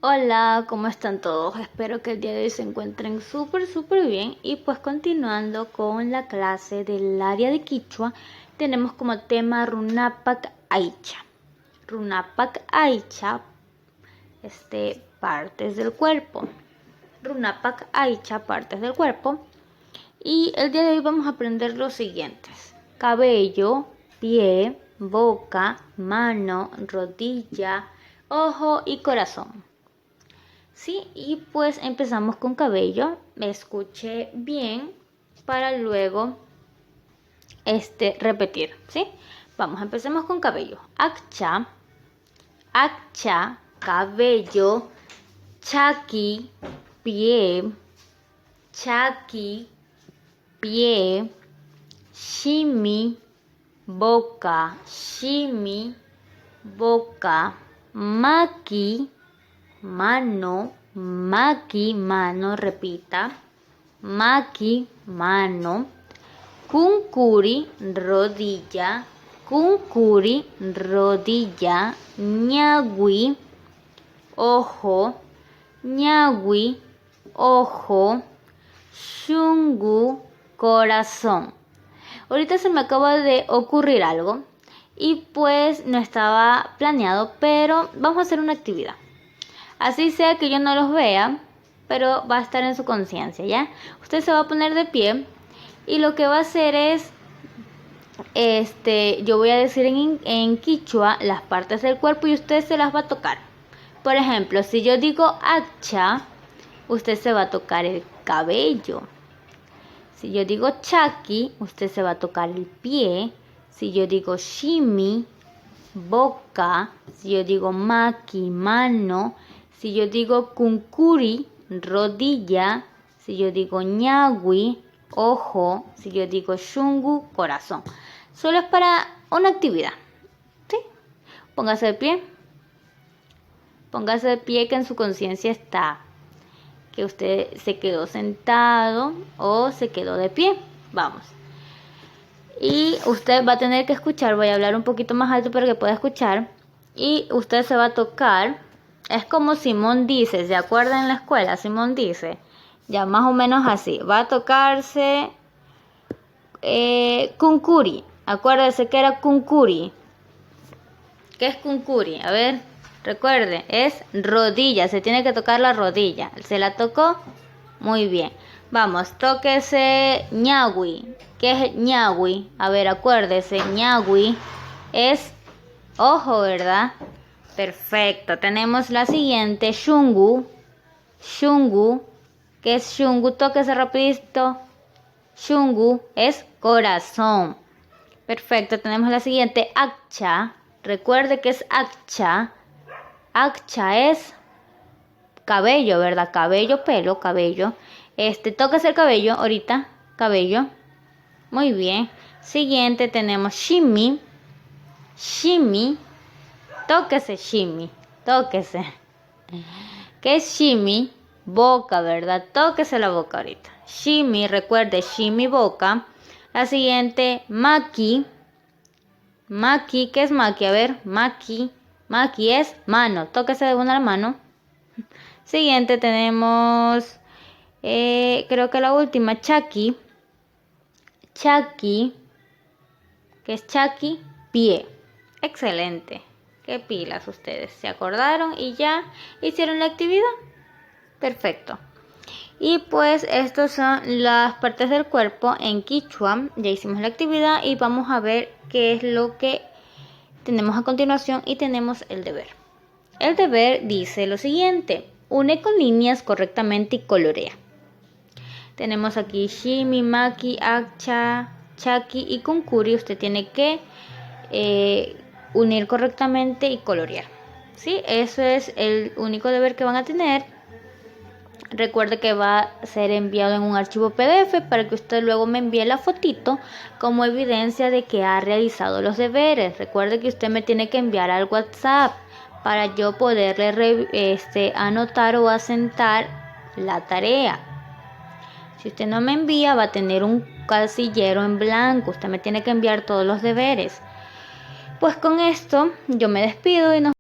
Hola, ¿cómo están todos? Espero que el día de hoy se encuentren súper bien. Y pues continuando con la clase del área de Quichua, tenemos como tema Runapak Aicha. Runapak Aicha, partes del cuerpo. Runapak Aicha, partes del cuerpo. Y el día de hoy vamos a aprender los siguientes: cabello, pie, boca, mano, rodilla, ojo y corazón. Sí, y pues empezamos con cabello. Me escuché bien para luego repetir, ¿sí? Vamos, empecemos con cabello. Akcha, akcha, cabello, chaki, pie, chaki, pie, shimi, boca, shimi, boca, maki, mano, maki, mano, repita, maki, mano, kunkuri, rodilla, kunkuri, rodilla, ñagui, ojo, ñagui, ojo, shungu, corazón. Ahorita se me acaba de ocurrir algo y pues no estaba planeado, pero vamos a hacer una actividad. Así sea que yo no los vea, pero va a estar en su conciencia, ¿ya? Usted se va a poner de pie y lo que va a hacer es, yo voy a decir en quichua las partes del cuerpo y usted se las va a tocar. Por ejemplo, si yo digo akcha, usted se va a tocar el cabello. Si yo digo chaki, usted se va a tocar el pie. Si yo digo shimi, boca. Si yo digo maki, mano. Si yo digo kunkuri, rodilla. Si yo digo ñagui, ojo. Si yo digo shungu, corazón. Solo es para una actividad, ¿sí? Póngase de pie. Póngase de pie, que en su conciencia está que usted se quedó sentado o se quedó de pie. Vamos. Y usted va a tener que escuchar. Voy a hablar un poquito más alto para que pueda escuchar. Y usted se va a tocar. Es como Simón dice, ¿se acuerdan en la escuela? Simón dice, ya más o menos así. Va a tocarse kunkuri. Acuérdese que era kunkuri. ¿Qué es kunkuri? A ver, recuerde, es rodilla. Se tiene que tocar la rodilla. ¿Se la tocó? Muy bien. Vamos, tóquese ñagui. ¿Qué es ñagui? A ver, acuérdese, ñagui es ojo, ¿verdad? Perfecto. Tenemos la siguiente, shungu. Shungu. ¿Qué es shungu? Tóquese rapidito. Shungu es corazón. Perfecto. Tenemos la siguiente, akcha. Recuerde que es akcha. Akcha es cabello, ¿verdad? Cabello, pelo, cabello. Tóquese el cabello ahorita. Cabello. Muy bien. Siguiente tenemos shimi. Shimi. Tóquese shimi. Tóquese. ¿Qué es shimi? Boca, ¿verdad? Tóquese la boca ahorita. Shimi, recuerde, shimi, boca. La siguiente, maki. Maki, ¿qué es maki? A ver, maki. Maki es mano. Tóquese de una la mano. Siguiente tenemos, creo que la última, chaki. Chaki. ¿Qué es chaki? Pie. Excelente. Qué pilas ustedes. Se acordaron y ya hicieron la actividad. Perfecto. Y pues estas son las partes del cuerpo en quichua. Ya hicimos la actividad y vamos a ver qué es lo que tenemos a continuación y tenemos el deber. El deber dice lo siguiente: une con líneas correctamente y colorea. Tenemos aquí shimi, maki, akcha, chaki y kunkuri. Usted tiene que unir correctamente y colorear. ¿Sí? Eso es el único deber que van a tener. Recuerde que va a ser enviado en un archivo PDF para que usted luego me envíe la fotito como evidencia de que ha realizado los deberes. Recuerde que usted me tiene que enviar al WhatsApp para yo poderle anotar o asentar la tarea. Si usted no me envía, va a tener un casillero en blanco. Usted me tiene que enviar todos los deberes. Pues con esto yo me despido y nos